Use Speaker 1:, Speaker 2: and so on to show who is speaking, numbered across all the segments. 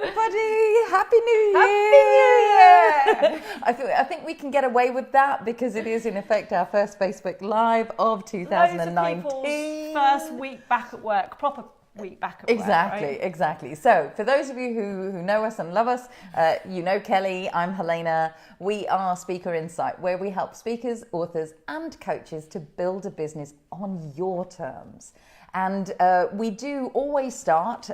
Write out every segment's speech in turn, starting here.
Speaker 1: everybody. Happy New Year.
Speaker 2: Happy New Year.
Speaker 1: I think we can get away with that because it is in effect our first Facebook Live of 2019.
Speaker 2: Loads of people's first week back at work, proper week back at work. Right?
Speaker 1: Exactly. So for those of you who know us and love us, you know Kelly, I'm Helena. We are Speaker Insight, where we help speakers, authors and coaches to build a business on your terms. And we do always start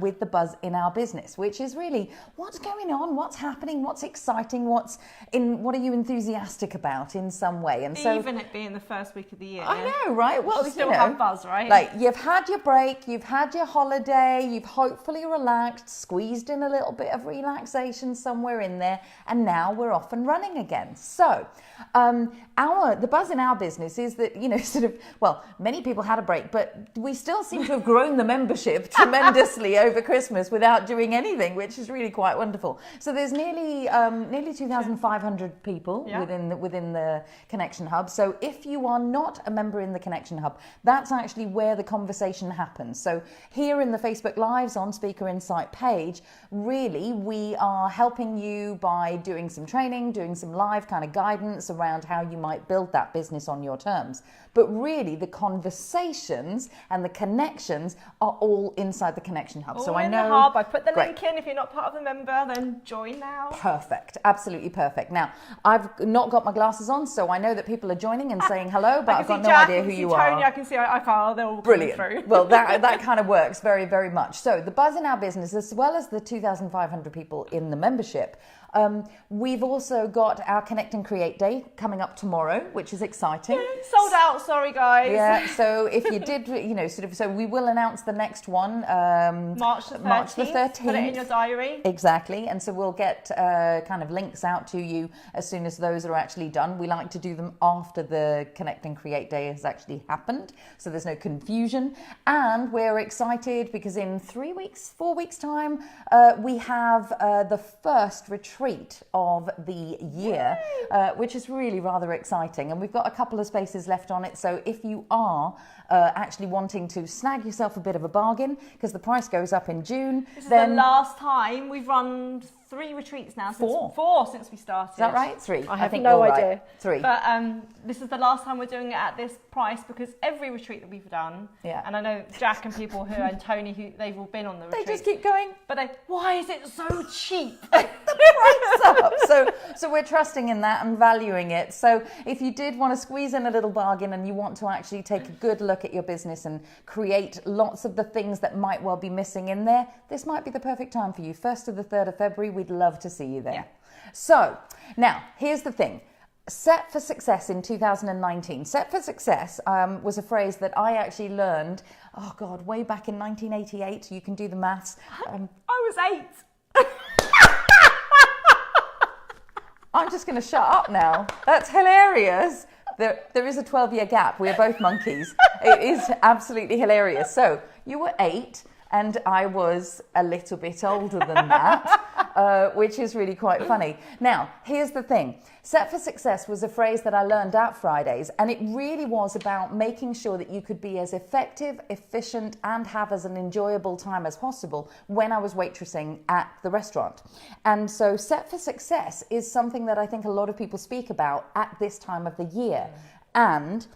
Speaker 1: with the buzz in our business, which is really what's going on, what's happening, what's exciting, what are you enthusiastic about in some way. And so,
Speaker 2: even it being the first week of the year.
Speaker 1: I know, right? Well,
Speaker 2: you still have buzz, right?
Speaker 1: Like you've had your break, you've had your holiday, you've hopefully relaxed, squeezed in a little bit of relaxation somewhere in there, and now we're off and running again. So the buzz in our business is that, many people had a break, but we still seem to have grown the membership tremendously over Christmas without doing anything, which is really quite wonderful. So there's nearly 2,500 people within the Connection Hub. So if you are not a member in the Connection Hub, that's actually where the conversation happens. So here in the Facebook Lives on Speaker Insight page, really we are helping you by doing some training, doing some live kind of guidance around how you might build that business on your terms. But really the conversations and the connections are all inside the Connection Hub.
Speaker 2: All
Speaker 1: so I
Speaker 2: in
Speaker 1: know
Speaker 2: the hub. I put the link in. If you're not part of the member, then join now.
Speaker 1: Perfect. Absolutely perfect. Now, I've not got my glasses on, so I know that people are joining and saying hello, but I've got no idea who you
Speaker 2: Tony,
Speaker 1: are.
Speaker 2: I can see Icar, they're all
Speaker 1: Brilliant.
Speaker 2: coming through.
Speaker 1: Well, that kind of works very, very much. So the buzz in our business, as well as the 2,500 people in the membership, we've also got our Connect and Create Day coming up tomorrow, which is exciting.
Speaker 2: Sold out, sorry guys.
Speaker 1: Yeah, so if you did, so we will announce the next one.
Speaker 2: March the 13th. Put it in your diary.
Speaker 1: Exactly, and so we'll get kind of links out to you as soon as those are actually done. We like to do them after the Connect and Create Day has actually happened, so there's no confusion. And we're excited because in 4 weeks time, we have the first retreat of the year, which is really rather exciting. And we've got a couple of spaces left on it. So if you are actually wanting to snag yourself a bit of a bargain, because the price goes up in June.
Speaker 2: This is the last time we've run 3 retreats now. Four since we started.
Speaker 1: Is that right? 3?
Speaker 2: I think no idea.
Speaker 1: Right. 3.
Speaker 2: But this is the last time we're doing it at this price because every retreat that we've done, and I know Jack and people and Tony, they've all been on the retreat.
Speaker 1: They just keep going.
Speaker 2: But why is it so cheap?
Speaker 1: The price up. So we're trusting in that and valuing it. So if you did want to squeeze in a little bargain and you want to actually take a good look at your business and create lots of the things that might well be missing in there, this might be the perfect time for you. 1st to the 3rd of February, we'd love to see you there. Yeah. So now here's the thing. Set for success in 2019. Set for success was a phrase that I actually learned, way back in 1988. You can do the maths.
Speaker 2: I was 8.
Speaker 1: I'm just going to shut up now. That's hilarious. There is a 12-year gap. We are both monkeys. It is absolutely hilarious. So you were 8 and I was a little bit older than that, which is really quite funny. Now, here's the thing. Set for success was a phrase that I learned at Fridays, and it really was about making sure that you could be as effective, efficient, and have as an enjoyable time as possible when I was waitressing at the restaurant. And so set for success is something that I think a lot of people speak about at this time of the year. And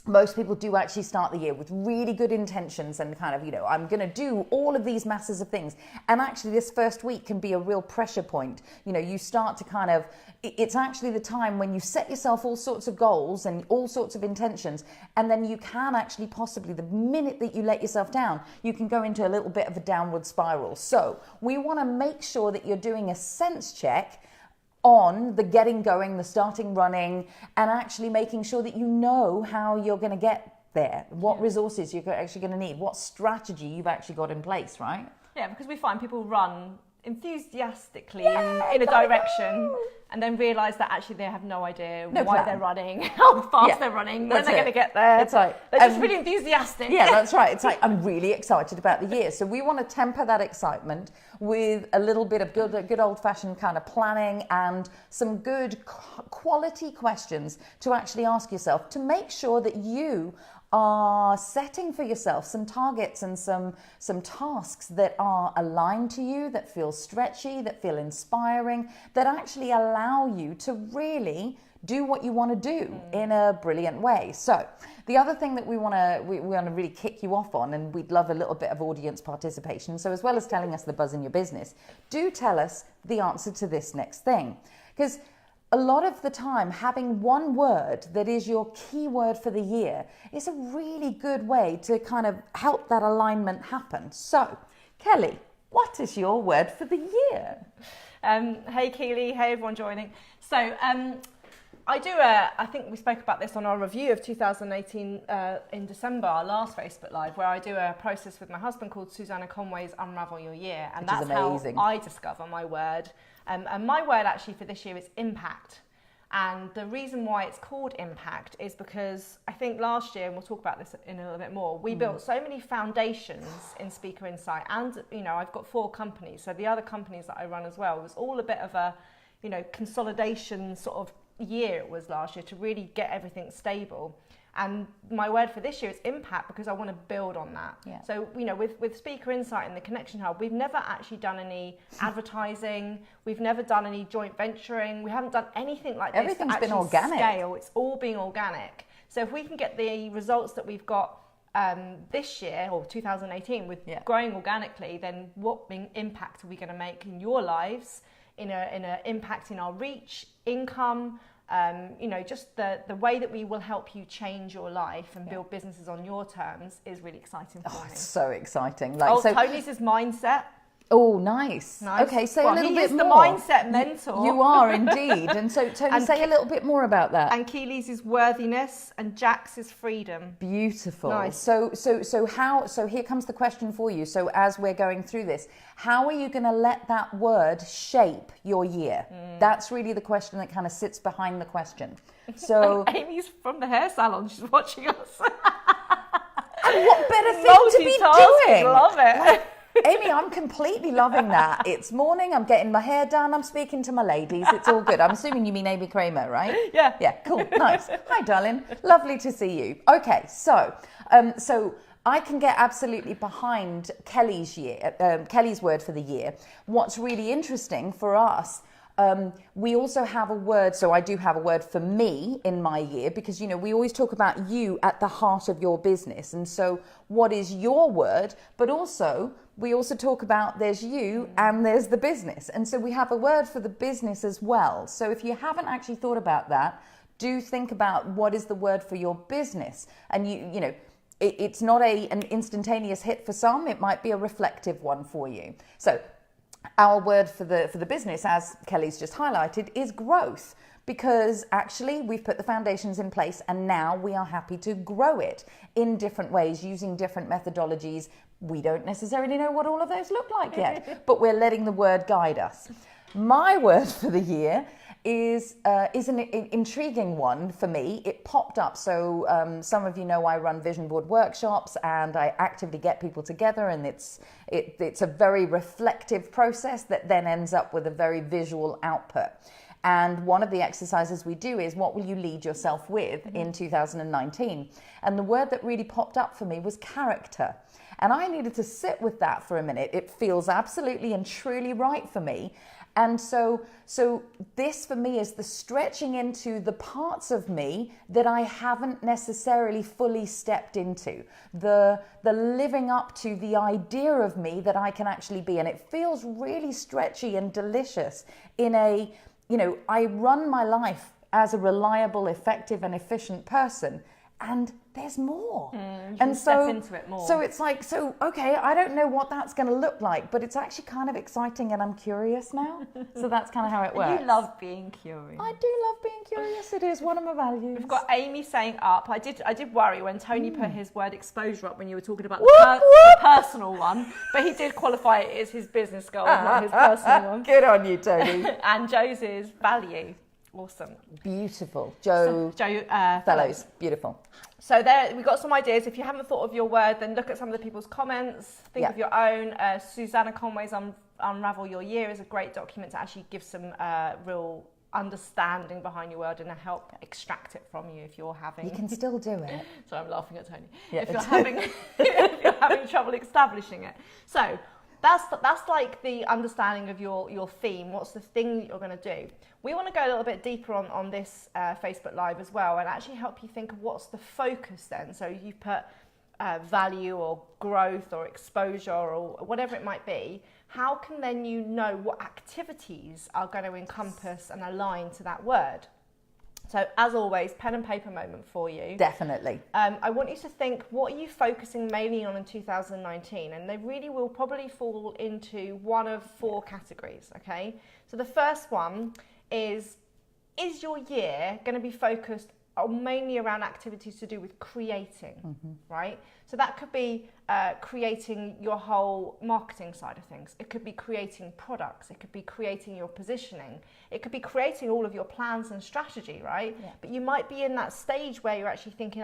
Speaker 1: most people do actually start the year with really good intentions and kind of, I'm going to do all of these masses of things. And actually this first week can be a real pressure point. You start to kind of, it's actually the time when you set yourself all sorts of goals and all sorts of intentions. And then you can actually possibly, the minute that you let yourself down, you can go into a little bit of a downward spiral. So we want to make sure that you're doing a sense check on the getting going, the starting running, and actually making sure that you know how you're going to get there, what resources you're actually going to need, what strategy you've actually got in place, right?
Speaker 2: Yeah, because we find people run enthusiastically in a direction and then realise that actually they have no idea why they're running, how fast they're running, when they're going to get there.
Speaker 1: That's right.
Speaker 2: They're just really enthusiastic.
Speaker 1: Yeah, that's right. It's like, I'm really excited about the year. So we want to temper that excitement with a little bit of good old-fashioned kind of planning and some good quality questions to actually ask yourself to make sure that you are setting for yourself some targets and some tasks that are aligned to you, that feel stretchy, that feel inspiring, that actually allow you to really do what you want to do in a brilliant way. So the other thing that we want to really kick you off on, and we'd love a little bit of audience participation, so as well as telling us the buzz in your business, do tell us the answer to this next thing. Because a lot of the time, having one word that is your key word for the year is a really good way to kind of help that alignment happen. So, Kelly, what is your word for the year?
Speaker 2: Hey Keely, hey everyone joining. So I think we spoke about this on our review of 2018 in December, our last Facebook Live, where I do a process with my husband called Susanna Conway's Unravel Your Year. And that's how I discover my word. And my word actually for this year is impact. And the reason why it's called impact is because I think last year, and we'll talk about this in a little bit more, we built so many foundations in Speaker Insight. And, I've got 4 companies. So the other companies that I run as well, it was all a bit of a, consolidation sort of year it was last year to really get everything stable. And my word for this year is impact, because I want to build on that. Yeah. So, with Speaker Insight and the Connection Hub, we've never actually done any advertising. We've never done any joint venturing. We haven't done anything like this.
Speaker 1: Everything's been organic.
Speaker 2: Scale. It's all been organic. So if we can get the results that we've got this year, or 2018, with growing organically, then what impact are we going to make in your lives, in a impact in our reach, income, just the way that we will help you change your life and build businesses on your terms is really exciting for me.
Speaker 1: It's so exciting.
Speaker 2: Tony's his mindset.
Speaker 1: Oh, nice. Okay, say a little bit more.
Speaker 2: He is the mindset mentor.
Speaker 1: You are indeed. And so, Tony, say a little bit more about that.
Speaker 2: And Keely's is worthiness, and Jack's is freedom.
Speaker 1: Beautiful.
Speaker 2: Nice.
Speaker 1: So here comes the question for you. So as we're going through this, how are you going to let that word shape your year? That's really the question that kind of sits behind the question. So
Speaker 2: Amy's from the hair salon. She's watching us.
Speaker 1: And what better thing to be doing?
Speaker 2: Love it.
Speaker 1: Amy, I'm completely loving that. It's morning, I'm getting my hair done, I'm speaking to my ladies, it's all good. I'm assuming you mean Amy Kramer, right?
Speaker 2: Yeah.
Speaker 1: Yeah, cool, nice. Hi, darling. Lovely to see you. Okay, so I can get absolutely behind Kelly's word for the year. What's really interesting for us, we also have a word, so I do have a word for me in my year, because, we always talk about you at the heart of your business. And so what is your word? But also, we also talk about there's you and there's the business. And so we have a word for the business as well. So if you haven't actually thought about that, do think about what is the word for your business. And it's not an instantaneous hit for some, it might be a reflective one for you. So our word for the business, as Kelly's just highlighted, is growth, because actually we've put the foundations in place and now we are happy to grow it in different ways using different methodologies. We don't necessarily know what all of those look like yet, but we're letting the word guide us. My word for the year is an intriguing one for me. It popped up. So some of you know I run vision board workshops and I actively get people together, and it's a very reflective process that then ends up with a very visual output. And one of the exercises we do is, what will you lead yourself with in 2019? And the word that really popped up for me was character. And I needed to sit with that for a minute. It feels absolutely and truly right for me. And so this for me is the stretching into the parts of me that I haven't necessarily fully stepped into, the living up to the idea of me that I can actually be. And it feels really stretchy and delicious in I run my life as a reliable, effective and efficient person. And there's more. And so
Speaker 2: step into it more.
Speaker 1: So it's like, okay, I don't know what that's going to look like, but it's actually kind of exciting and I'm curious now. So that's kind of how it works.
Speaker 2: You love being curious.
Speaker 1: I do love being curious. It is one of my values.
Speaker 2: We've got Amy saying up. I did worry when Tony put his word exposure up when you were talking about the personal one, but he did qualify it as his business goal, not his personal one.
Speaker 1: Good on you, Tony.
Speaker 2: And Joe's is value. Awesome.
Speaker 1: Beautiful. Joe Fellows. Beautiful.
Speaker 2: So there, we've got some ideas. If you haven't thought of your word, then look at some of the people's comments. Think of your own. Susanna Conway's Unravel Your Year is a great document to actually give some real understanding behind your word and help extract it from you if you're having.
Speaker 1: You can still do it.
Speaker 2: So I'm laughing at Tony.
Speaker 1: Yeah.
Speaker 2: If you're having trouble establishing it. So that's like the understanding of your theme. What's the thing that you're going to do? We want to go a little bit deeper on this Facebook Live as well, and actually help you think of what's the focus then. So you put value or growth or exposure or whatever it might be. How can then you know what activities are going to encompass and align to that word? So as always, pen and paper moment for you.
Speaker 1: Definitely.
Speaker 2: I want you to think, what are you focusing mainly on in 2019? And they really will probably fall into one of 4 categories, okay? So the first one is your year going to be focused mainly around activities to do with creating, right? So that could be creating your whole marketing side of things. It could be creating products. It could be creating your positioning. It could be creating all of your plans and strategy, right? Yeah. But you might be in that stage where you're actually thinking,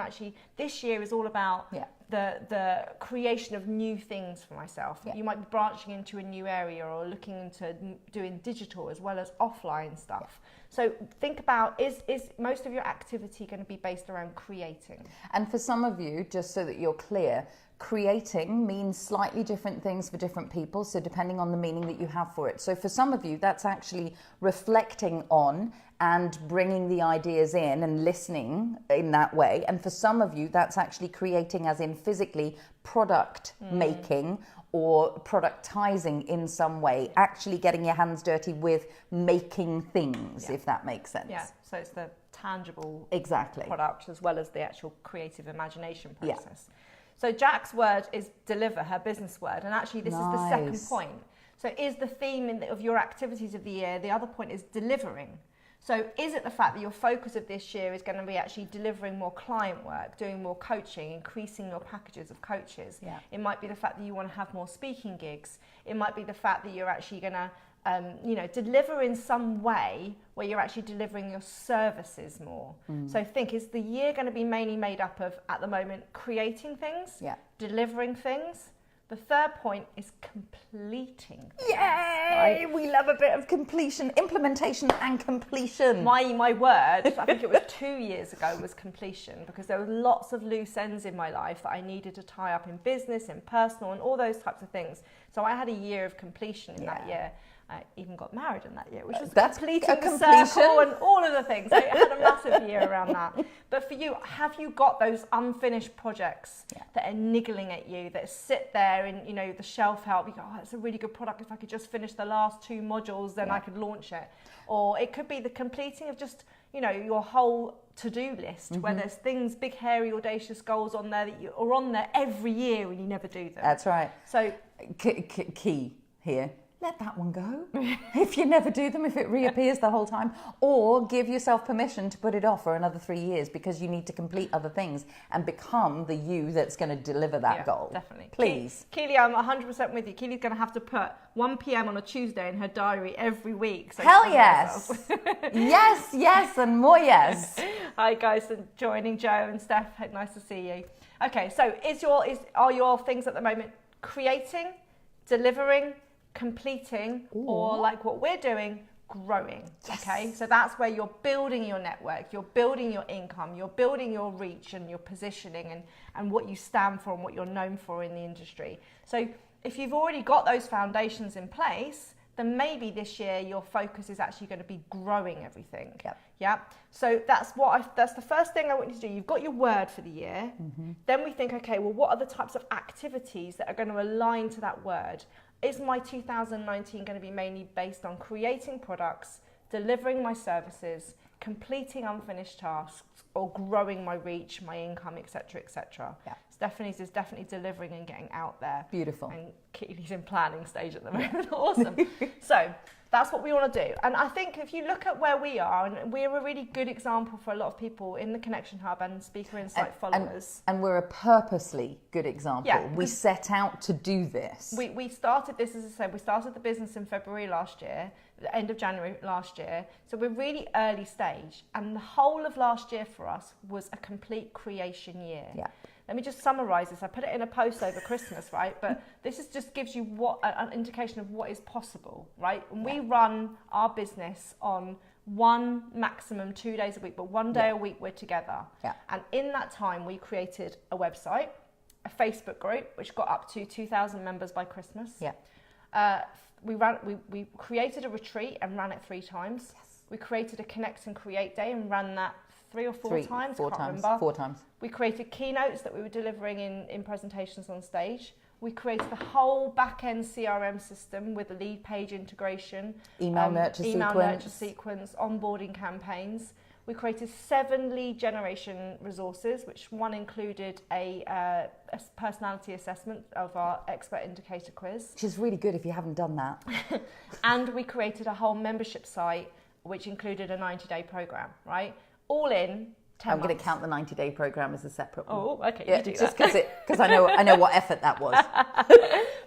Speaker 2: this year is all about the creation of new things for myself. Yeah. You might be branching into a new area or looking into doing digital as well as offline stuff. Yeah. So think about, is most of your activity going to be based around creating?
Speaker 1: And for some of you, just so that you're clear, creating means slightly different things for different people, so depending on the meaning that you have for it. So for some of you, that's actually reflecting on and bringing the ideas in and listening in that way. And for some of you, that's actually creating as in physically product making or productizing in some way, actually getting your hands dirty with making things, if that makes sense.
Speaker 2: Yeah, so it's the tangible
Speaker 1: exactly
Speaker 2: product as well as the actual creative imagination process. Yeah. So Jack's word is deliver, her business word, and actually this is the second point. So is the theme of your activities of the year, the other point is delivering. So is it the fact that your focus of this year is going to be actually delivering more client work, doing more coaching, increasing your packages of coaches? Yeah. It might be the fact that you want to have more speaking gigs. It might be the fact that you're actually going to deliver in some way where you're actually delivering your services more. So think, is the year going to be mainly made up of, at the moment, creating things, delivering things? The third point is completing things.
Speaker 1: Yay! Right? We love a bit of completion, implementation and completion.
Speaker 2: My word, I think it was 2 years ago, was completion, because there were lots of loose ends in my life that I needed to tie up in business, in personal, and all those types of things. So I had a year of completion in that year. I even got married in that year, which was completing the circle and all of the things. I had a massive year around that. But for you, have you got those unfinished projects that are niggling at you, that sit there in the shelf help? You go, it's a really good product. If I could just finish the last 2 modules, then I could launch it. Or it could be the completing of just your whole to-do list, where there's things, big, hairy, audacious goals on there that you are on there every year and you never do them.
Speaker 1: That's right.
Speaker 2: So
Speaker 1: key here. Let that one go. If you never do them, if it reappears the whole time, or give yourself permission to put it off for another 3 years because you need to complete other things and become the you that's going to deliver that goal.
Speaker 2: Definitely.
Speaker 1: Please.
Speaker 2: Keely, I'm 100% with you. Keely's going to have to put 1 p.m. on a Tuesday in her diary every week. So
Speaker 1: hell yes. yes, and more yes.
Speaker 2: Hi guys, and joining Joe and Steph. Nice to see you. Okay, so are your things at the moment creating, delivering, completing, or like what we're doing, growing? Okay, so that's where you're building your network, you're building your income, you're building your reach and your positioning and what you stand for and what you're known for in the industry. So if you've already got those foundations in place, then maybe this year your focus is actually going to be growing everything. So that's the first thing I want you to do. You've got your word for the year. Then we think, okay, well, what are the types of activities that are going to align to that word? Is my 2019 going to be mainly based on creating products, delivering my services, completing unfinished tasks, or growing my reach, my income, etc., etc.? Yeah. Stephanie's is definitely delivering and getting out there.
Speaker 1: Beautiful.
Speaker 2: And Keely's in planning stage at the moment. Awesome. So that's what we want to do. And I think if you look at where we are, and we're a really good example for a lot of people in the Connection Hub and Speaker Insight followers.
Speaker 1: And we're a purposely good example. Yeah, we set out to do this.
Speaker 2: We started this, as I said, we started the business in February last year, the end of January last year. So we're really early stage. And the whole of last year for us was a complete creation year. Yeah. Let me just summarise this. I put it in a post over Christmas, right? But this just gives you an indication of what is possible, right? And we run our business on one, maximum 2 days a week, but 1 day
Speaker 1: Yeah.
Speaker 2: a week we're together.
Speaker 1: Yeah.
Speaker 2: And in that time, we created a website, a Facebook group, which got up to 2,000 members by Christmas.
Speaker 1: Yeah.
Speaker 2: We created a retreat and ran it 3 times.
Speaker 1: Yes.
Speaker 2: We created a Connect and Create Day and ran that 3 or 4 times.
Speaker 1: Four
Speaker 2: Can't
Speaker 1: times.
Speaker 2: remember.
Speaker 1: 4 times.
Speaker 2: We created keynotes that we were delivering in presentations on stage. We created the whole back-end CRM system with the lead page integration,
Speaker 1: Email nurture
Speaker 2: sequence, onboarding campaigns. We created 7 lead generation resources, which one included a personality assessment of our expert indicator quiz.
Speaker 1: Which is really good if you haven't done that.
Speaker 2: And we created a whole membership site, which included a 90-day program, right? All in 10
Speaker 1: I'm going to
Speaker 2: months.
Speaker 1: count the 90-day program as a separate one.
Speaker 2: Oh, okay.
Speaker 1: Yeah,
Speaker 2: you do
Speaker 1: just
Speaker 2: that.
Speaker 1: because I know what effort that was.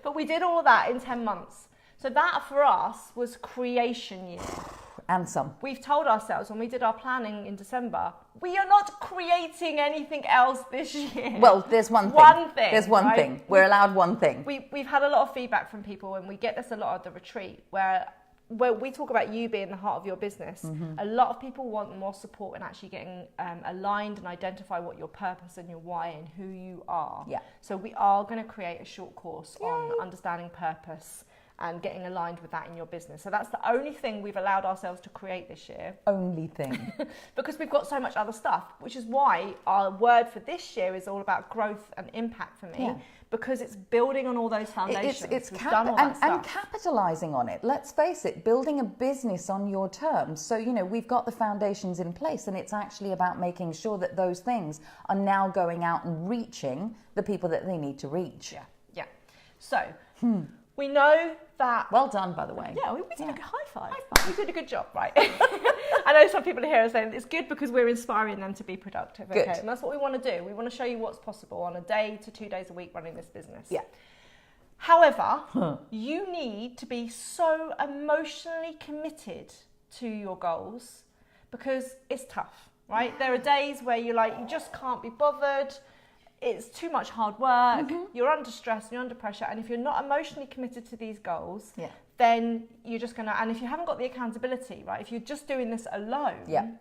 Speaker 2: But we did all of that in 10 months. So that for us was creation year.
Speaker 1: And some.
Speaker 2: We've told ourselves when we did our planning in December, we are not creating anything else this year.
Speaker 1: Well, there's one thing.
Speaker 2: One thing,
Speaker 1: There's one
Speaker 2: right?
Speaker 1: thing. We're allowed one thing.
Speaker 2: We've had a lot of feedback from people, and we get this a lot at the retreat, where we talk about you being the heart of your business.
Speaker 1: Mm-hmm.
Speaker 2: A lot of people want more support in actually getting aligned and identify what your purpose and your why and who you are.
Speaker 1: Yeah.
Speaker 2: So we are going to create a short course on understanding purpose and getting aligned with that in your business. So that's the only thing we've allowed ourselves to create this year.
Speaker 1: Only thing.
Speaker 2: Because we've got so much other stuff, which is why our word for this year is all about growth and impact for me.
Speaker 1: Yeah.
Speaker 2: Because it's building on all those foundations.
Speaker 1: It's
Speaker 2: We've done all that
Speaker 1: and
Speaker 2: stuff.
Speaker 1: capitalizing on it. Let's face it, building a business on your terms. So, we've got the foundations in place, and it's actually about making sure that those things are now going out and reaching the people that they need to reach.
Speaker 2: Yeah. So, we know that...
Speaker 1: Well done, by the way.
Speaker 2: Yeah, we did a good high five. We did a good job, right? I know some people here are saying it's good because we're inspiring them to be productive. Okay,
Speaker 1: Good.
Speaker 2: and that's what we want to do. We want to show you what's possible on a day to 2 days a week running this business.
Speaker 1: Yeah.
Speaker 2: However, you need to be so emotionally committed to your goals because it's tough, right? There are days where you just can't be bothered. It's too much hard work. You're under stress, you're under pressure, and if you're not emotionally committed to these goals, then you're just gonna. And if you haven't got the accountability, right? If you're just doing this alone,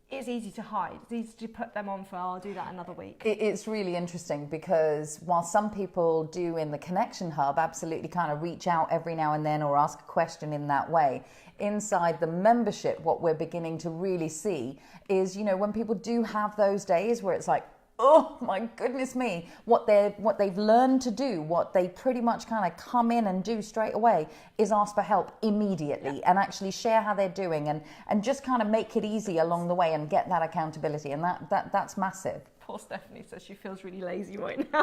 Speaker 2: it's easy to hide. It's easy to put them on for, I'll do that another week.
Speaker 1: It's really interesting because while some people do in the Connection Hub absolutely kind of reach out every now and then or ask a question in that way, inside the membership, what we're beginning to really see is, when people do have those days where it's like, oh my goodness me, what they've learned to do, what they pretty much kind of come in and do straight away is ask for help immediately and actually share how they're doing and just kind of make it easy along the way and get that accountability, and that's massive.
Speaker 2: Poor Stephanie says she feels really lazy right now.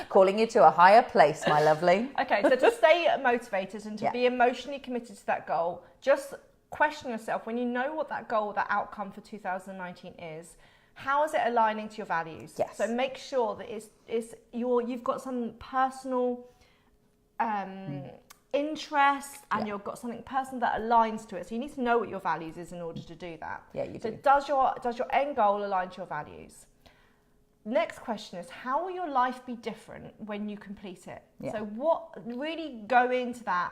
Speaker 1: Calling you to a higher place, my lovely.
Speaker 2: Okay, so to stay motivated and to be emotionally committed to that goal, just question yourself when you know what that goal, that outcome for 2019 is. How is it aligning to your values?
Speaker 1: Yes.
Speaker 2: So make sure that you've got some personal interest and you've got something personal that aligns to it. So you need to know what your values is in order to do that.
Speaker 1: Yeah, you do.
Speaker 2: So does your end goal align to your values? Next question is, how will your life be different when you complete it?
Speaker 1: Yeah.
Speaker 2: So really go into that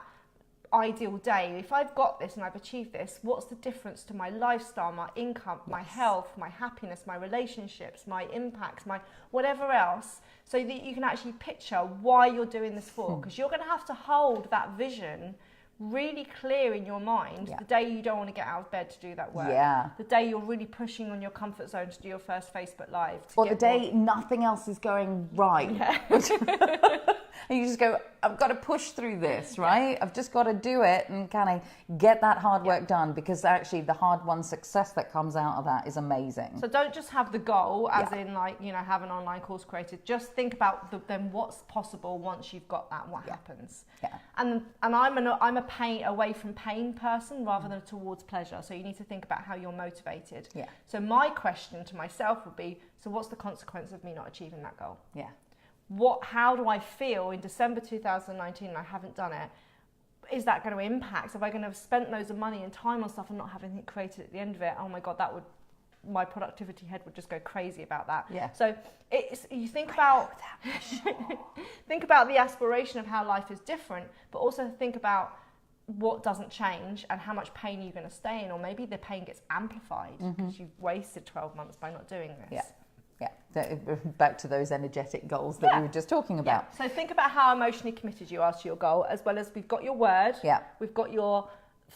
Speaker 2: ideal day. If I've got this and I've achieved this, what's the difference to my lifestyle, my income, my health, my happiness, my relationships, my impacts, my whatever else, so that you can actually picture why you're doing this for, because you're going to have to hold that vision really clear in your mind the day you don't want to get out of bed to do that work, the day you're really pushing on your comfort zone to do your first Facebook Live,
Speaker 1: or the day nothing else is going right. And you just go, I've got to push through this, right? I've just got to do it and kind of get that hard work done, because actually the hard-won success that comes out of that is amazing.
Speaker 2: So don't just have the goal as in have an online course created. Just think about then what's possible once you've got that, what happens. Yeah. And I'm a pain away from pain person rather than towards pleasure. So you need to think about how you're motivated. Yeah. So my question to myself would be, so what's the consequence of me not achieving that goal? Yeah. How do I feel in December 2019 and I haven't done it? Is that going to impact? Am I going to have spent loads of money and time on stuff and not having anything created at the end of it? Oh my God, my productivity head would just go crazy about that. Yeah. So you think about think about the aspiration of how life is different, but also think about what doesn't change and how much pain you're going to stay in, or maybe the pain gets amplified because you've wasted 12 months by not doing this.
Speaker 1: Back to those energetic goals that we were just talking about.
Speaker 2: So think about how emotionally committed you are to your goal, as well as we've got your word, we've got your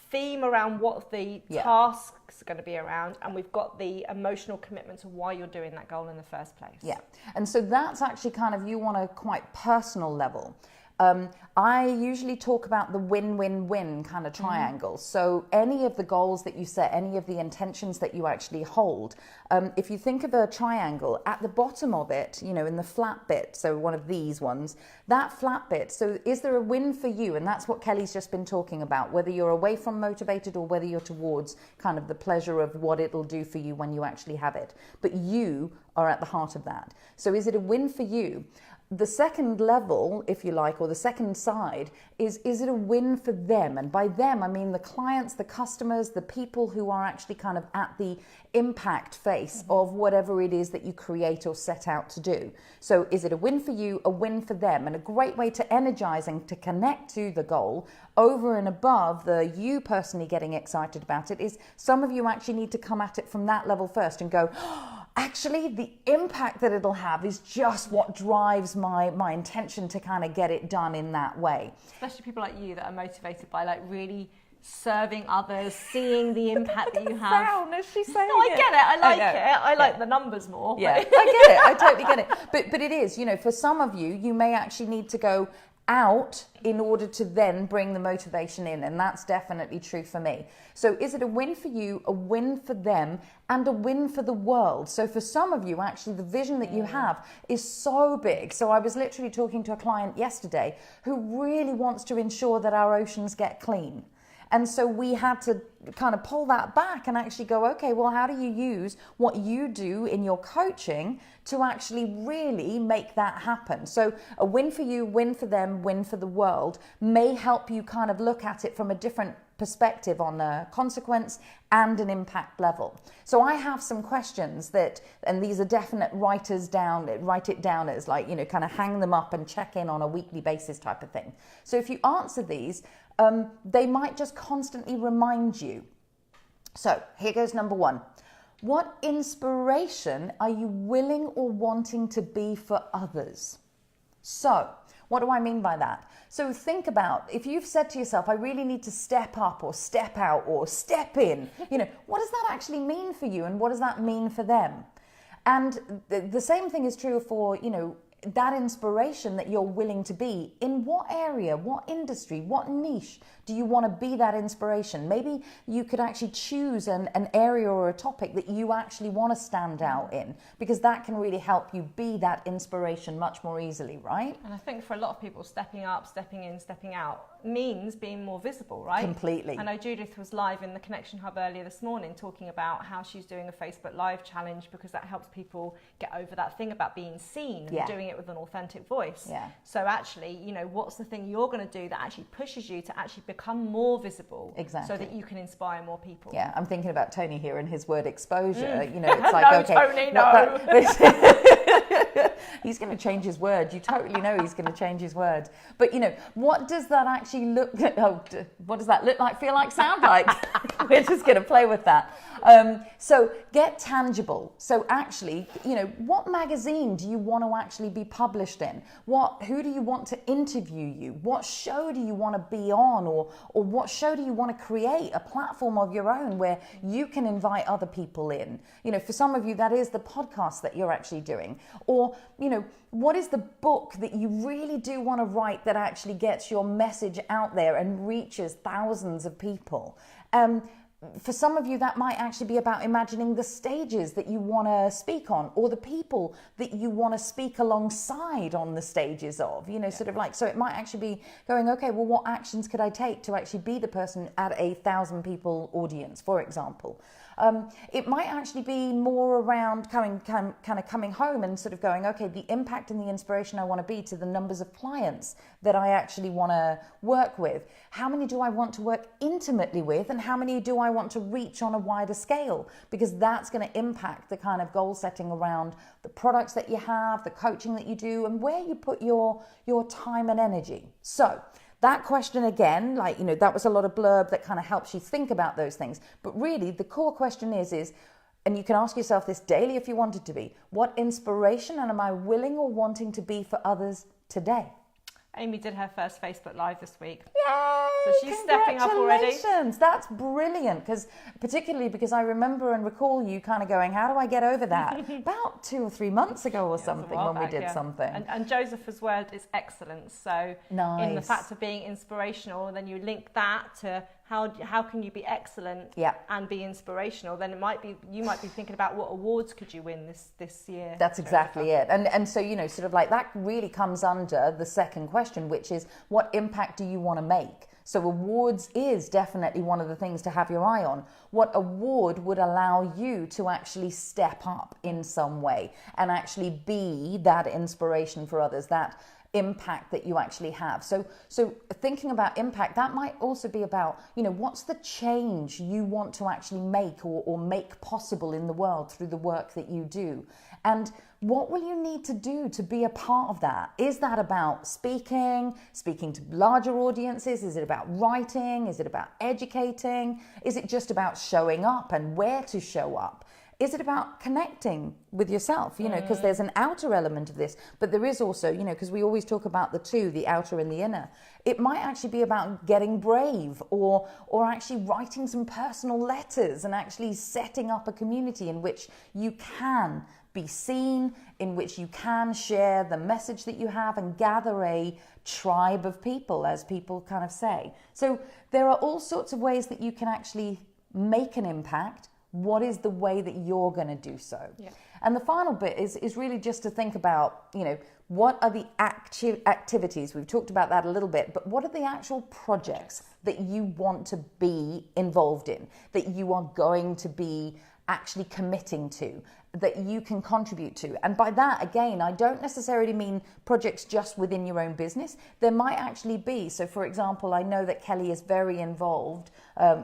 Speaker 2: theme around what the tasks are going to be around, and we've got the emotional commitment to why you're doing that goal in the first place.
Speaker 1: And so that's actually kind of, you want a quite personal level. I usually talk about the win-win-win kind of triangle. So any of the goals that you set, any of the intentions that you actually hold, if you think of a triangle, at the bottom of it, you know, in the flat bit, so one of these ones, that flat bit, so is there a win for you? And that's what Kelly's just been talking about, whether you're away from motivated or whether you're towards kind of the pleasure of what it'll do for you when you actually have it. But you are at the heart of that. So is it a win for you? The second level, if you like, or the second side is it a win for them? And by them, I mean the clients, the customers, the people who are actually kind of at the impact face of whatever it is that you create or set out to do. So is it a win for you, a win for them? And a great way to energize and to connect to the goal over and above the you personally getting excited about it is some of you actually need to come at it from that level first and go, actually, the impact that it'll have is just what drives my intention to kind of get it done in that way.
Speaker 2: Especially people like you that are motivated by like really serving others, seeing the impact that you have.
Speaker 1: Frown as she's saying
Speaker 2: No, I get it. I like it. I like the numbers more.
Speaker 1: Yeah, I get it. I totally get it. But it is, you know, for some of you, you may actually need to go out in order to then bring the motivation in, and that's definitely true for me. So is it a win for you, a win for them, and a win for the world? So for some of you, actually, the vision that you have is so big. So I was literally talking to a client yesterday who really wants to ensure that our oceans get clean. And so we had to kind of pull that back and actually go, okay, well, how do you use what you do in your coaching to actually really make that happen? So a win for you, win for them, win for the world may help you kind of look at it from a different perspective on a consequence and an impact level. So I have some questions that, and these are definite write it down as like, you know, kind of hang them up and check in on a weekly basis type of thing. So if you answer these, they might just constantly remind you. So here goes number one. What inspiration are you willing or wanting to be for others? So what do I mean by that? So think about, if you've said to yourself, I really need to step up or step out or step in, you know, what does that actually mean for you and what does that mean for them? And the same thing is true for, you know, that inspiration that you're willing to be. In what area, what industry, what niche do you want to be that inspiration? Maybe you could actually choose an area or a topic that you actually want to stand out in, because that can really help you be that inspiration much more easily, right?
Speaker 2: And I think for a lot of people, stepping up, stepping in, stepping out means being more visible, right?
Speaker 1: Completely.
Speaker 2: I know Judith was live in the Connection Hub earlier this morning talking about how she's doing a Facebook Live challenge because that helps people get over that thing about being seen and doing it with an authentic voice.
Speaker 1: Yeah.
Speaker 2: So actually, you know, what's the thing you're going to do that actually pushes you to actually become more visible?
Speaker 1: Exactly.
Speaker 2: So that you can inspire more people.
Speaker 1: Yeah, I'm thinking about Tony here and his word exposure. You know, it's like,
Speaker 2: no,
Speaker 1: okay,
Speaker 2: Tony, no.
Speaker 1: He's going to change his word. You totally know he's going to change his word. But, you know, what does that actually look like? What does that look like, feel like, sound like? We're just going to play with that. So get tangible. So actually, you know, what magazine do you want to actually be published in? Who do you want to interview you? What show do you want to be on? Or what show do you want to create? A platform of your own where you can invite other people in. You know, for some of you, that is the podcast that you're actually doing. Or, you know, what is the book that you really do want to write that actually gets your message out there and reaches thousands of people? For some of you, that might actually be about imagining the stages that you want to speak on, or the people that you want to speak alongside on the stages of, you know, sort of like, so it might actually be going, okay, well, what actions could I take to actually be the person at 1,000 people audience, for example? It might actually be more around kind of coming home and sort of going, okay, the impact and the inspiration I want to be to the numbers of clients that I actually want to work with. How many do I want to work intimately with, and how many do I want to reach on a wider scale? Because that's going to impact the kind of goal setting around the products that you have, the coaching that you do, and where you put your time and energy. So that question again, like, that was a lot of blurb that kind of helps you think about those things. But really, the core question is, and you can ask yourself this daily if you wanted to be, what inspiration am I willing or wanting to be for others today?
Speaker 2: Amy did her first Facebook Live this week.
Speaker 1: Yay!
Speaker 2: So she's stepping up already.
Speaker 1: Congratulations! That's brilliant, particularly because I remember and recall you kind of going, how do I get over that? About 2 or 3 months ago or something when we did something.
Speaker 2: And Joseph's word is excellence. So
Speaker 1: nice.
Speaker 2: In the fact of being inspirational, and then you link that to how can you be excellent and be inspirational, then you might be thinking about what awards could you win this year.
Speaker 1: That's exactly it. And so, sort of like that really comes under the second question, which is what impact do you want to make? So awards is definitely one of the things to have your eye on. What award would allow you to actually step up in some way and actually be that inspiration for others, that impact that you actually have. So thinking about impact, that might also be about, what's the change you want to actually make or make possible in the world through the work that you do? And what will you need to do to be a part of that? Is that about speaking to larger audiences? Is it about writing? Is it about educating? Is it just about showing up and where to show up? Is it about connecting with yourself? Because there's an outer element of this, but there is also, because we always talk about the two, the outer and the inner. It might actually be about getting brave or actually writing some personal letters and actually setting up a community in which you can be seen, in which you can share the message that you have and gather a tribe of people, as people kind of say. So there are all sorts of ways that you can actually make an impact. What is the way that you're going to do so? Yeah. And the final bit is really just to think about, what are the activities? We've talked about that a little bit, but what are the actual projects that you want to be involved in, that you are going to be actually committing to, that you can contribute to? And by that, again, I don't necessarily mean projects just within your own business. There might actually be, so for example, I know that Kelly is very involved,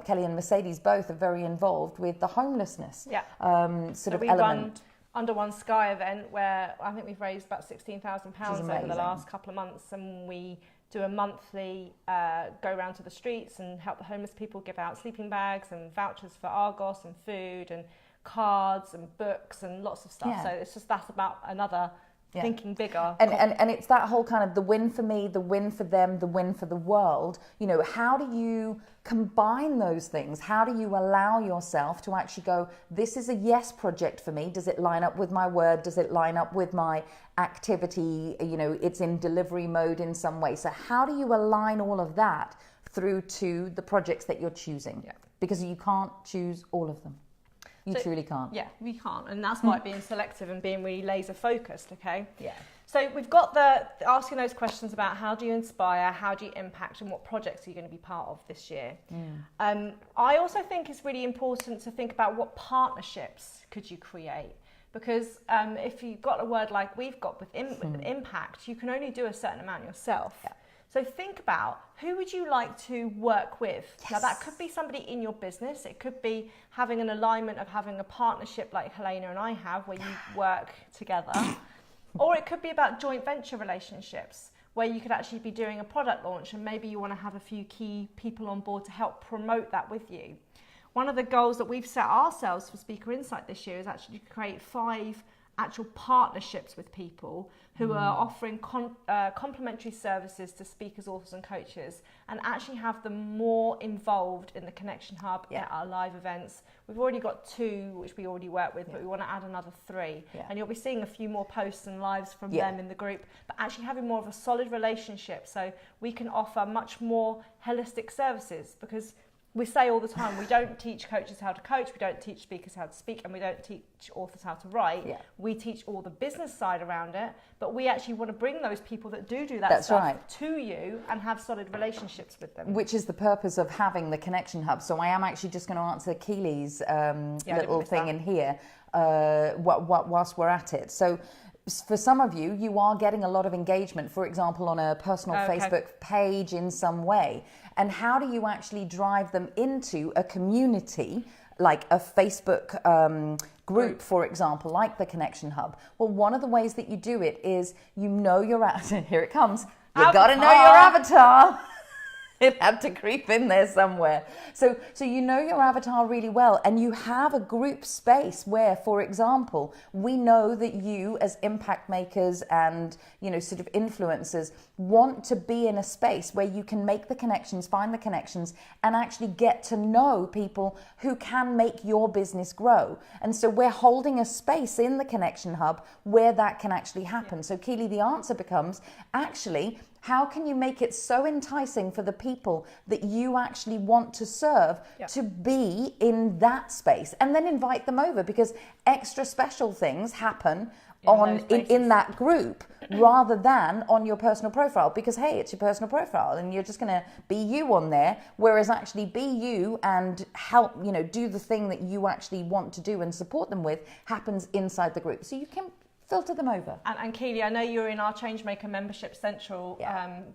Speaker 1: Kelly and Mercedes both are very involved with the homelessness element.
Speaker 2: Under One Sky event where I think we've raised about £16,000 over the last couple of months, and we do a monthly go around to the streets and help the homeless people, give out sleeping bags and vouchers for Argos and food and cards and books and lots of stuff. So it's just that's about another thinking bigger.
Speaker 1: And it's that whole kind of the win for me, the win for them, the win for the world. How do you combine those things? How do you allow yourself to actually go, this is a yes project for me? Does it line up with my word? Does it line up with my activity? It's in delivery mode in some way. So how do you align all of that through to the projects that you're choosing? Because you can't choose all of them. You truly can't.
Speaker 2: Yeah, we can't. And that's why being selective and being really laser focused, okay?
Speaker 1: Yeah.
Speaker 2: So we've got the asking those questions about how do you inspire, how do you impact, and what projects are you going to be part of this year. I also think it's really important to think about what partnerships could you create. Because if you've got a word like we've got with impact, you can only do a certain amount yourself. Yeah. So think about who would you like to work with? Yes. Now that could be somebody in your business. It could be having an alignment of having a partnership like Helena and I have where you work together. Or it could be about joint venture relationships where you could actually be doing a product launch and maybe you want to have a few key people on board to help promote that with you. One of the goals that we've set ourselves for Speaker Insight this year is actually to create 5 actual partnerships with people who are offering complementary services to speakers, authors and coaches, and actually have them more involved in the Connection Hub at our live events. We've already got 2 which we already work with, but we want to add another 3. And you'll be seeing a few more posts and lives from them in the group, but actually having more of a solid relationship so we can offer much more holistic services, because we say all the time, we don't teach coaches how to coach, we don't teach speakers how to speak, and we don't teach authors how to write. Yeah. We teach all the business side around it, but we actually want to bring those people that do that stuff to you and have solid relationships with them. Which
Speaker 1: is the purpose of having the Connection Hub. So I am actually just going to answer Keely's little thing in here whilst we're at it. So for some of you, you are getting a lot of engagement, for example, on a personal Facebook page in some way. And how do you actually drive them into a community, like a Facebook group, for example, like the Connection Hub? Well, one of the ways that you do it is here it comes. You've got to know your avatar. It had to creep in there somewhere. So you know your avatar really well, and you have a group space where, for example, we know that you as impact makers and, you know, sort of influencers want to be in a space where you can make the connections, find the connections, and actually get to know people who can make your business grow. And so we're holding a space in the Connection Hub where that can actually happen. So Keely, the answer becomes, actually, how can you make it so enticing for the people that you actually want to serve to be in that space, and then invite them over, because extra special things happen in that group rather than on your personal profile, because hey, it's your personal profile and you're just going to be you on there, whereas actually be you and help, you know, do the thing that you actually want to do and support them with happens inside the group. So you can filter them over.
Speaker 2: And Keely, I know you're in our Changemaker Membership Central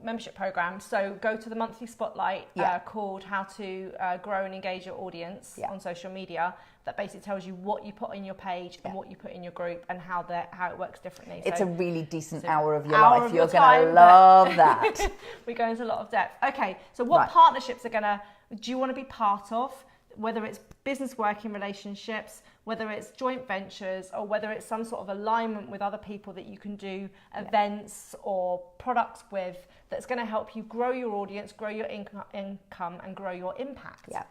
Speaker 2: membership program. So go to the monthly spotlight called How to Grow and Engage Your Audience on social media. That basically tells you what you put in your page and what you put in your group and how it works differently.
Speaker 1: It's
Speaker 2: so,
Speaker 1: a really decent hour of your life. You're
Speaker 2: going
Speaker 1: to love that.
Speaker 2: We go into a lot of depth. Okay, so what partnerships do you want to be part of? Whether it's business working relationships, whether it's joint ventures, or whether it's some sort of alignment with other people that you can do events or products with, that's going to help you grow your audience, grow your income, and grow your impact.
Speaker 1: Yeah.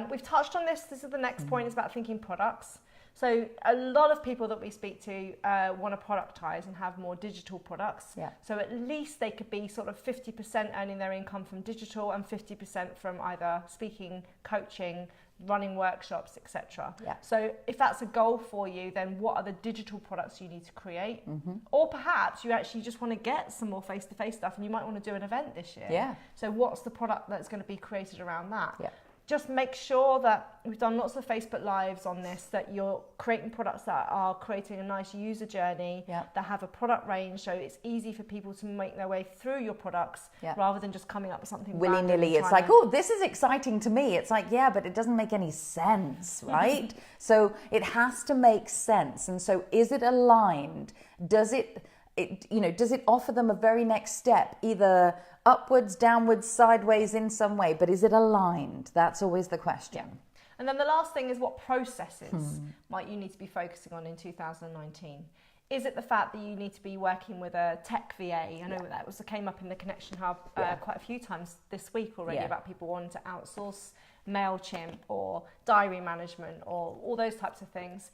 Speaker 2: We've touched on this. This is the next point, is about thinking products. So a lot of people that we speak to want to productize and have more digital products. Yeah. So at least they could be sort of 50% earning their income from digital and 50% from either speaking, coaching, running workshops, etc. Yeah. So if that's a goal for you, then what are the digital products you need to create? Mm-hmm. Or perhaps you actually just want to get some more face-to-face stuff and you might want to do an event this year. Yeah. So what's the product that's going to be created around that? Yeah. Just make sure that, we've done lots of Facebook Lives on this, that you're creating products that are creating a nice user journey, that have a product range, so it's easy for people to make their way through your products rather than just coming up with something
Speaker 1: willy-nilly. It's like, oh, this is exciting to me. It's like, yeah, but it doesn't make any sense, right? So it has to make sense. And so is it aligned? Does it offer them a very next step, either upwards, downwards, sideways in some way, but is it aligned? That's always the question. Yeah.
Speaker 2: And then the last thing is, what processes might you need to be focusing on in 2019? Is it the fact that you need to be working with a tech VA? I know that came up in the Connection Hub quite a few times this week already, about people wanting to outsource MailChimp or diary management or all those types of things.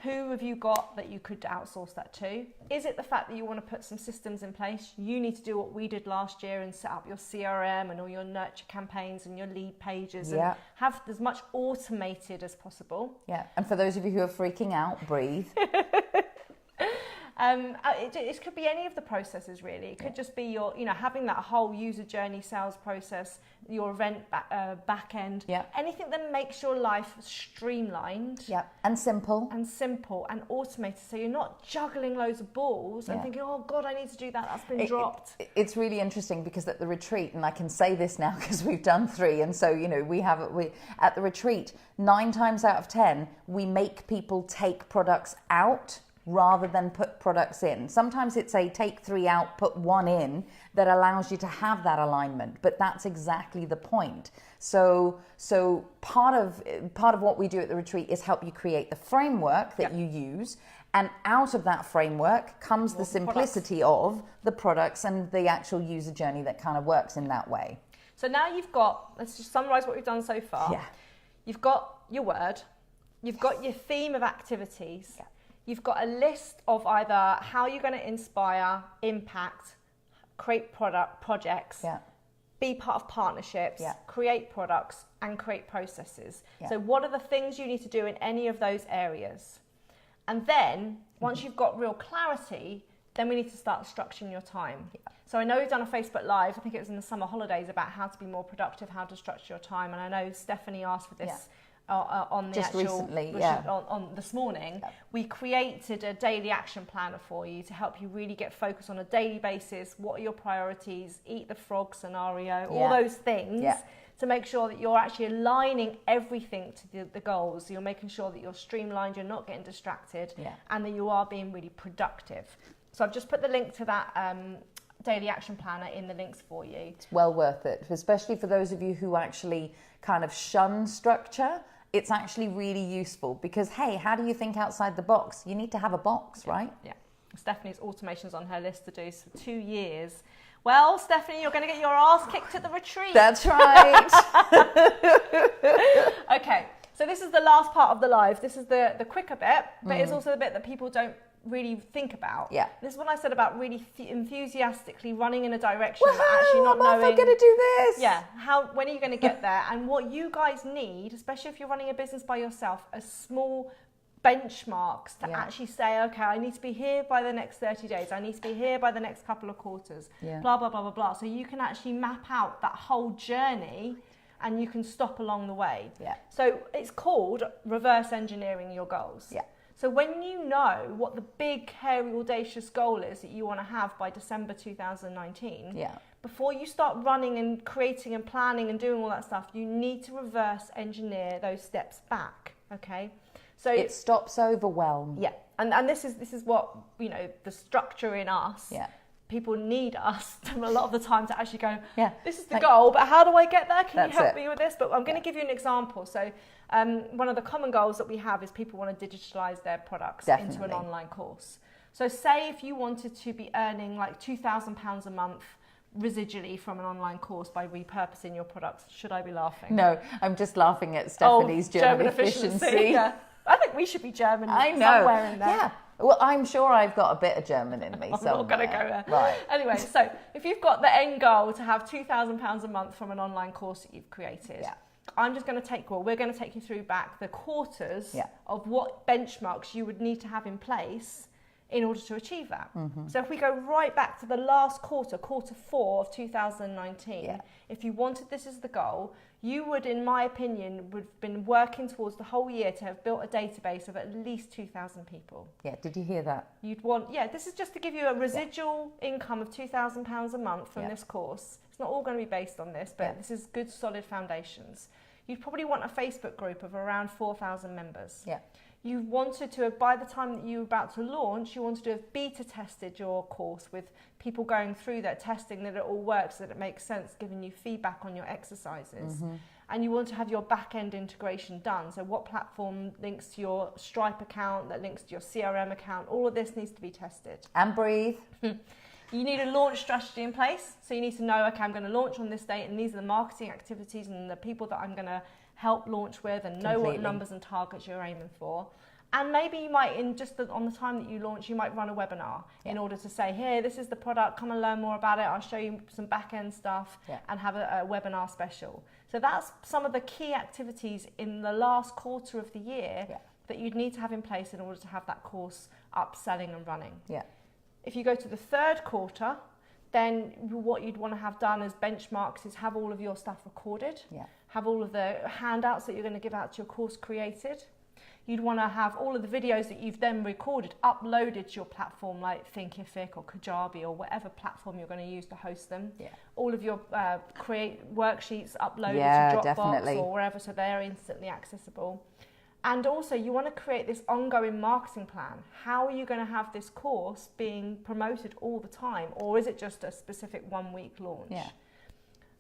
Speaker 2: Who have you got that you could outsource that to? Is it the fact that you want to put some systems in place? You need to do what we did last year and set up your CRM and all your nurture campaigns and your lead pages and have as much automated as possible. Yeah,
Speaker 1: and for those of you who are freaking out, breathe.
Speaker 2: It could be any of the processes really. It could just be your, having that whole user journey sales process, your event back end, anything that makes your life streamlined. Yeah,
Speaker 1: and simple
Speaker 2: and automated. So you're not juggling loads of balls and thinking, oh God, I need to do that. That's been dropped.
Speaker 1: It's really interesting because at the retreat, and I can say this now because we've done 3, and so we at the retreat, 9 times out of 10 we make people take products out rather than put products in. Sometimes it's a take 3 out, put 1 in, that allows you to have that alignment. But that's exactly the point. So part of what we do at the retreat is help you create the framework that you use. And out of that framework comes the simplicity of the products and the actual user journey that kind of works in that way.
Speaker 2: So now let's just summarize what we've done so far. Yeah. You've got your word, you've got your theme of activities, you've got a list of either how you're going to inspire, impact, create projects, be part of partnerships, create products, and create processes. So what are the things you need to do in any of those areas? And then, once you've got real clarity, then we need to start structuring your time. So I know we've done a Facebook Live, I think it was in the summer holidays, about how to be more productive, how to structure your time. And I know Stephanie asked for this on the
Speaker 1: just
Speaker 2: actual,
Speaker 1: recently,
Speaker 2: on this morning. We created a daily action planner for you to help you really get focused on a daily basis. What are your priorities? Eat the frog scenario, all those things. To make sure that you're actually aligning everything to the goals. You're making sure that you're streamlined, you're not getting distracted, and that you are being really productive. So I've just put the link to that daily action planner in the links for you.
Speaker 1: It's well worth it, especially for those of you who actually kind of shun structure. It's actually really useful because, hey, how do you think outside the box? You need to have a box, right?
Speaker 2: Yeah. Stephanie automation's on her list to do for 2 years. Well, Stephanie, you're going to get your ass kicked at the retreat.
Speaker 1: That's right.
Speaker 2: Okay, so this is the last part of the live. This is the quicker bit, but it's also the bit that people don't really think about.
Speaker 1: Yeah.
Speaker 2: This is what I said about really enthusiastically running in a direction,
Speaker 1: Woohoo,
Speaker 2: but actually not knowing.
Speaker 1: I'm going to do this.
Speaker 2: Yeah. When are you going to get there? And what you guys need, especially if you're running a business by yourself, are small benchmarks to actually say, okay, I need to be here by the next 30 days. I need to be here by the next couple of quarters.
Speaker 1: Yeah.
Speaker 2: Blah, blah, blah, blah, blah. So you can actually map out that whole journey and you can stop along the way.
Speaker 1: Yeah.
Speaker 2: So it's called reverse engineering your goals.
Speaker 1: Yeah.
Speaker 2: So when you know what the big, hairy, audacious goal is that you want to have by December 2019, before you start running and creating and planning and doing all that stuff, you need to reverse engineer those steps back, okay? So
Speaker 1: it stops overwhelm.
Speaker 2: Yeah, and this is what, the structure in us. Yeah. People need us a lot of the time to actually go, this is the goal, but how do I get there? Can you help me with this? But I'm going to give you an example. So one of the common goals that we have is people want to digitalize their products into an online course. So say if you wanted to be earning like £2,000 a month residually from an online course by repurposing your products. Should I be laughing?
Speaker 1: No, I'm just laughing at Stephanie's German efficiency.
Speaker 2: Yeah. I think we should be German
Speaker 1: I know.
Speaker 2: somewhere in there.
Speaker 1: Yeah. Well, I'm sure I've got a bit of German in me.
Speaker 2: I'm not going to go there.
Speaker 1: Right.
Speaker 2: Anyway, so if you've got the end goal to have £2,000 a month from an online course that you've created, we're going to take you through back the quarters of what benchmarks you would need to have in place in order to achieve that. So if we go right back to the last quarter 4 of 2019, if you wanted this as the goal, you would, in my opinion, would have been working towards the whole year to have built a database of at least 2,000 people. Yeah,
Speaker 1: did you hear that?
Speaker 2: You'd want, this is just to give you a residual income of £2,000 a month from this course. It's not all going to be based on this, but this is good, solid foundations. You'd probably want a Facebook group of around 4,000 members. Yeah. You wanted to, by the time that you were about to launch, you wanted to have beta tested your course with people going through that, testing that it all works, that it makes sense, giving you feedback on your exercises. And you want to have your back-end integration done. So what platform links to your Stripe account, that links to your CRM account, all of this needs to be tested.
Speaker 1: And breathe.
Speaker 2: You need a launch strategy in place. So you need to know, okay, I'm going to launch on this date and these are the marketing activities and the people that I'm going to help launch with, and know what numbers and targets you're aiming for. And maybe you might, on the time that you launch, you might run a webinar in order to say, here, this is the product, come and learn more about it. I'll show you some back-end stuff and have a webinar special. So that's some of the key activities in the last quarter of the year that you'd need to have in place in order to have that course up, selling and running. Yeah. If you go to the third quarter, then what you'd want to have done as benchmarks is have all of your stuff recorded, have all of the handouts that you're going to give out to your course created. You'd want to have all of the videos that you've then recorded uploaded to your platform like Thinkific or Kajabi or whatever platform you're going to use to host them. Yeah. All of your create worksheets uploaded to Dropbox or wherever, so they're instantly accessible. And also you want to create this ongoing marketing plan. How are you going to have this course being promoted all the time, or is it just a specific 1 week launch? Yeah.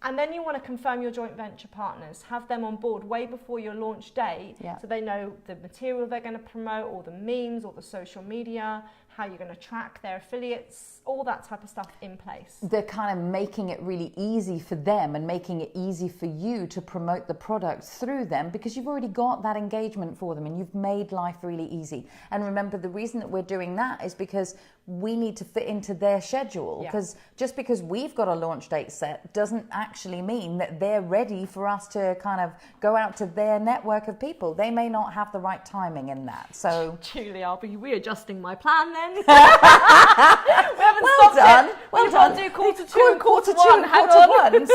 Speaker 2: And then you want to confirm your joint venture partners, have them on board way before your launch date, so they know the material they're going to promote, all the memes, all the social media, how you're going to track their affiliates, all that type of stuff in place.
Speaker 1: They're kind of making it really easy for them and making it easy for you to promote the product through them, because you've already got that engagement for them and you've made life really easy. And remember, the reason that we're doing that is because we need to fit into their schedule, because just because we've got a launch date set doesn't actually mean that they're ready for us to kind of go out to their network of people. They may not have the right timing in that. So
Speaker 2: Julie, I'll be readjusting my plan then. We
Speaker 1: haven't stopped
Speaker 2: done.
Speaker 1: Well done.
Speaker 2: Do quarter two and quarter one.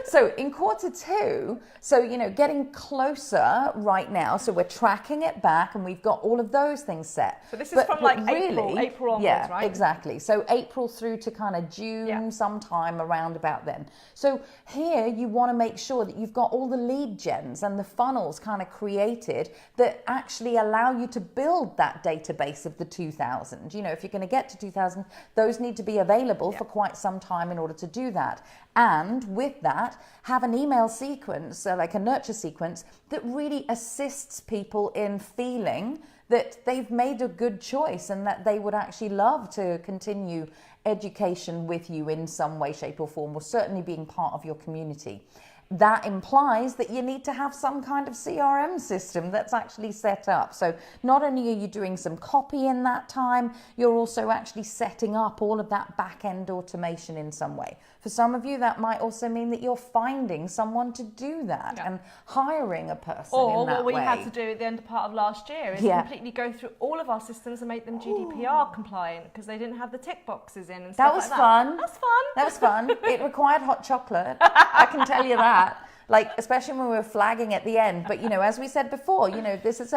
Speaker 1: So in quarter two, getting closer right now. So we're tracking it back and we've got all of those things set.
Speaker 2: So this is from April onwards, right? right?
Speaker 1: Exactly. So April through to kind of June, sometime around about then. So here you want to make sure that you've got all the lead gens and the funnels kind of created that actually allow you to build that database of the 2,000. You know, if you're going to get to 2,000, those need to be available for quite some time in order to do that. And with that, have an email sequence, like a nurture sequence, that really assists people in feeling that they've made a good choice and that they would actually love to continue education with you in some way, shape or form, or certainly being part of your community. That implies that you need to have some kind of CRM system that's actually set up. So not only are you doing some copy in that time, you're also actually setting up all of that back-end automation in some way. For some of you, that might also mean that you're finding someone to do that and hiring a person in that way.
Speaker 2: Or what we had to do at the end part of last year is completely go through all of our systems and make them GDPR compliant because they didn't have the tick boxes in and stuff like that.
Speaker 1: Fun.
Speaker 2: That's fun.
Speaker 1: That was fun. It required hot chocolate. I can tell you that. Like, especially when we were flagging at the end. But, you know, as we said before, you know, this is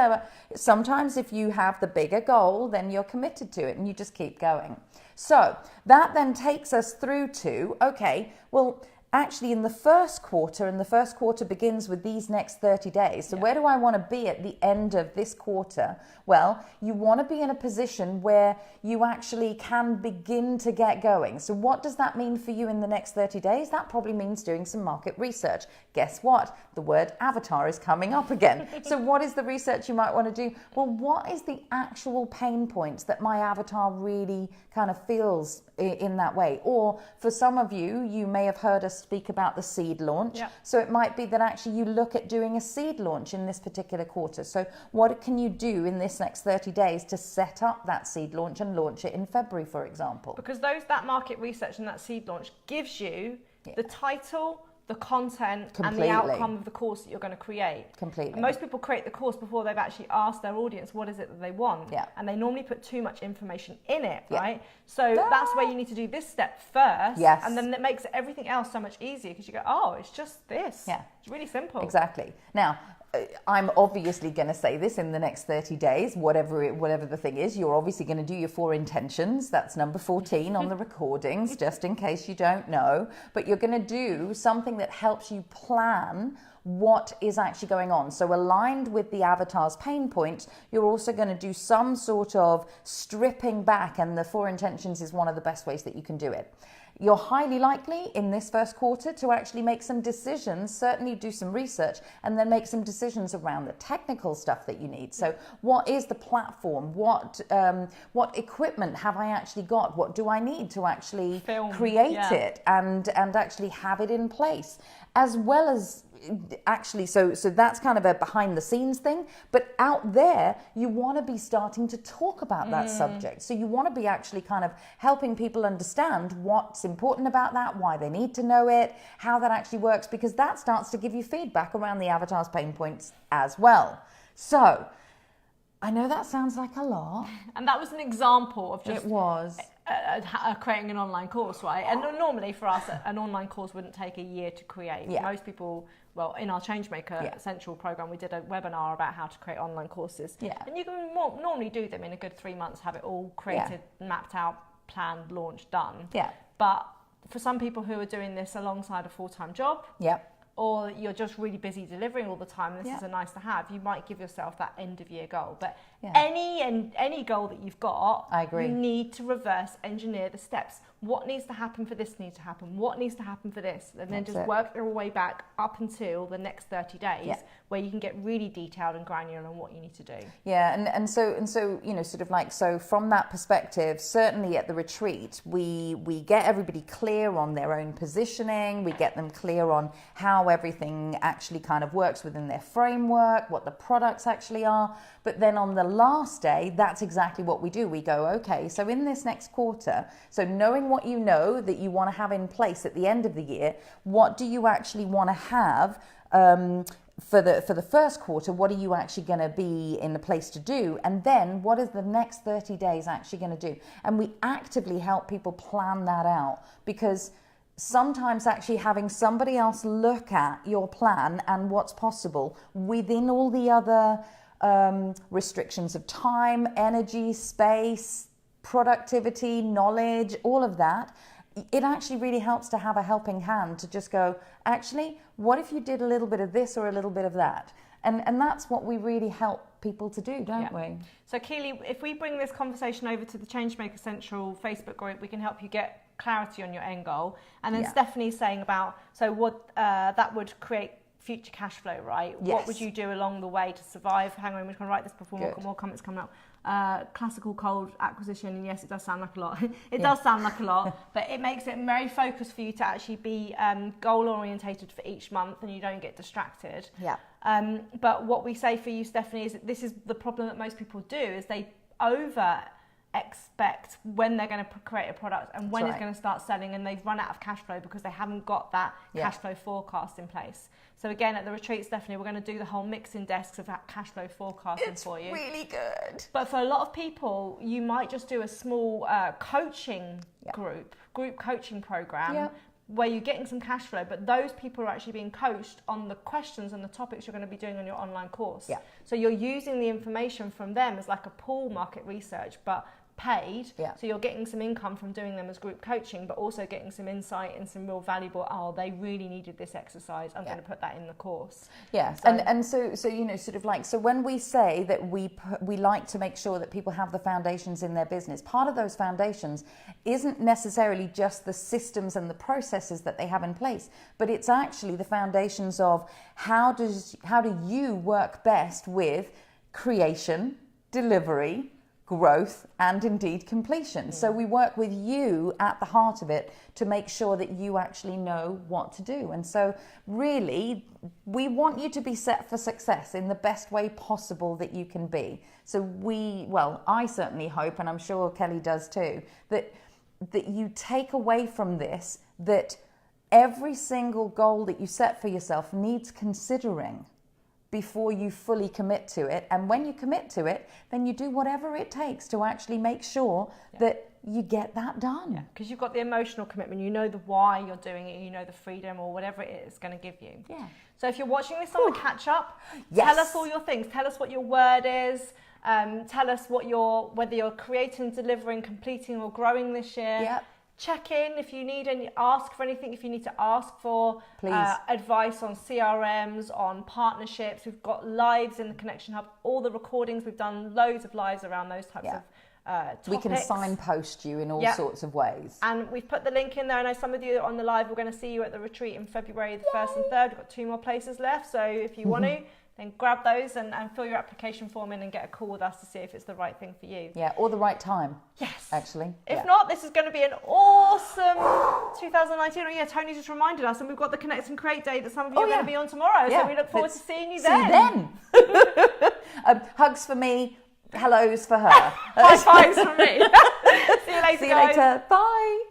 Speaker 1: sometimes if you have the bigger goal, then you're committed to it and you just keep going. So that then takes us through to, okay, well, actually in the first quarter, and the first quarter begins with these next 30 days. So where do I want to be at the end of this quarter? Well, you want to be in a position where you actually can begin to get going. So what does that mean for you in the next 30 days? That probably means doing some market research. Guess what? The word avatar is coming up again. So what is the research you might want to do? Well, what is the actual pain points that my avatar really kind of feels in that way? Or for some of you, you may have heard us speak about the seed launch. So it might be that actually you look at doing a seed launch in this particular quarter. So what can you do in this next 30 days to set up that seed launch and launch it in February, for example?
Speaker 2: Because that market research and that seed launch gives you the title, the content and the outcome of the course that you're going to create.
Speaker 1: Completely.
Speaker 2: And most people create the course before they've actually asked their audience what is it that they want. And they normally put too much information in it, right? So that's where you need to do this step first. And then it makes everything else so much easier because you go, oh, it's just this. It's really simple.
Speaker 1: Exactly. Now, I'm obviously going to say this in the next 30 days, whatever the thing is, you're obviously going to do your 4 intentions. That's number 14 on the recordings, just in case you don't know. But you're going to do something that helps you plan what is actually going on. So aligned with the avatar's pain points, you're also going to do some sort of stripping back, and the 4 intentions is one of the best ways that you can do it. You're highly likely in this first quarter to actually make some decisions, certainly do some research, and then make some decisions around the technical stuff that you need. So what is the platform? What equipment have I actually got? What do I need to actually create it and actually have it in place? As well as actually, so that's kind of a behind the scenes thing, but out there you want to be starting to talk about that subject. So you want to be actually kind of helping people understand what's important about that, why they need to know it, how that actually works, because that starts to give you feedback around the avatar's pain points as well. So I know that sounds like a lot.
Speaker 2: And that was an example of just...
Speaker 1: It was.
Speaker 2: Creating an online course, right? And normally for us, an online course wouldn't take a year to create. Most people, well, in our Changemaker Central program, we did a webinar about how to create online courses. And you can normally do them in a good 3 months, have it all created, mapped out, planned, launched, done. But for some people who are doing this alongside a full-time job, or you're just really busy delivering all the time, this is a nice to have, you might give yourself that end of year goal. But any goal that you've got,
Speaker 1: I agree,
Speaker 2: you need to reverse engineer the steps. What needs to happen for this needs to happen? What needs to happen for this? And then just work your way back up until the next 30 days where you can get really detailed and granular on what you need to do.
Speaker 1: And so you know, sort of like, so from that perspective, certainly at the retreat, we get everybody clear on their own positioning, we get them clear on how everything actually kind of works within their framework, what the products actually are. But then on the last day, that's exactly what we do. We go, okay, so in this next quarter, so knowing what you know that you want to have in place at the end of the year, what do you actually want to have for the first quarter? What are you actually going to be in the place to do? And then what is the next 30 days actually going to do? And we actively help people plan that out, because sometimes actually having somebody else look at your plan and what's possible within all the other restrictions of time, energy, space, productivity, knowledge, all of that, it actually really helps to have a helping hand to just go, actually, what if you did a little bit of this or a little bit of that? And that's what we really help people to do, don't we?
Speaker 2: So Keely, if we bring this conversation over to the Changemaker Central Facebook group, we can help you get clarity on your end goal. And then Stephanie's saying about, so what that would create future cash flow, right?
Speaker 1: Yes.
Speaker 2: What would you do along the way to survive? Hang on, we're just going to write this before more comments coming up. Classical cold acquisition, and yes, it does sound like a lot. It does sound like a lot, but it makes it very focused for you to actually be goal orientated for each month, and you don't get distracted.
Speaker 1: Yeah.
Speaker 2: But what we say for you, Stephanie, is that this is the problem that most people do: is they over expect when they're going to create a product and when it's going to start selling, and they've run out of cash flow because they haven't got that cash flow forecast in place. So again, at the retreat, Stephanie, we're going to do the whole mixing desks of that cash flow forecasting for you.
Speaker 1: It's really good.
Speaker 2: But for a lot of people, you might just do a small coaching group coaching program where you're getting some cash flow, but those people are actually being coached on the questions and the topics you're going to be doing on your online course. Yeah. So you're using the information from them as like a pool market research, but paid. Yeah. So you're getting some income from doing them as group coaching, but also getting some insight and some real valuable, they really needed this exercise, I'm going to put that in the course. Yeah.
Speaker 1: So, so you know, sort of like, so when we say that we like to make sure that people have the foundations in their business, part of those foundations isn't necessarily just the systems and the processes that they have in place, but it's actually the foundations of how do you work best with creation, delivery, growth, and indeed completion. So we work with you at the heart of it to make sure that you actually know what to do. And so really, we want you to be set for success in the best way possible that you can be. So I certainly hope, and I'm sure Kelly does too, that you take away from this that every single goal that you set for yourself needs considering before you fully commit to it. And when you commit to it, then you do whatever it takes to actually make sure that you get that done.
Speaker 2: Yeah, because you've got the emotional commitment, you know the why you're doing it, you know the freedom or whatever it is going to give you. Yeah. So if you're watching this on the catch up, tell us all your things. Tell us what your word is. Tell us whether you're creating, delivering, completing or growing this year. Yep. Check in if you need any, ask for anything if you need to ask for advice on CRMs, on partnerships. We've got lives in the Connection Hub, all the recordings. We've done loads of lives around those types of topics.
Speaker 1: We can signpost you in all sorts of ways.
Speaker 2: And we've put the link in there. I know some of you are on the live. We're going to see you at the retreat in February the 1st and 3rd. We've got 2 more places left. So if you want to, then grab those and fill your application form in and get a call with us to see if it's the right thing for you.
Speaker 1: Yeah, or the right time.
Speaker 2: Yes.
Speaker 1: Actually.
Speaker 2: If not, this is going to be an awesome 2019. Oh yeah, Tony just reminded us, and we've got the Connect and Create Day that some of you are going to be on tomorrow. So we look forward to seeing you then.
Speaker 1: Hugs for me, hellos for her.
Speaker 2: High fives from me. See you later,
Speaker 1: See you later. Bye.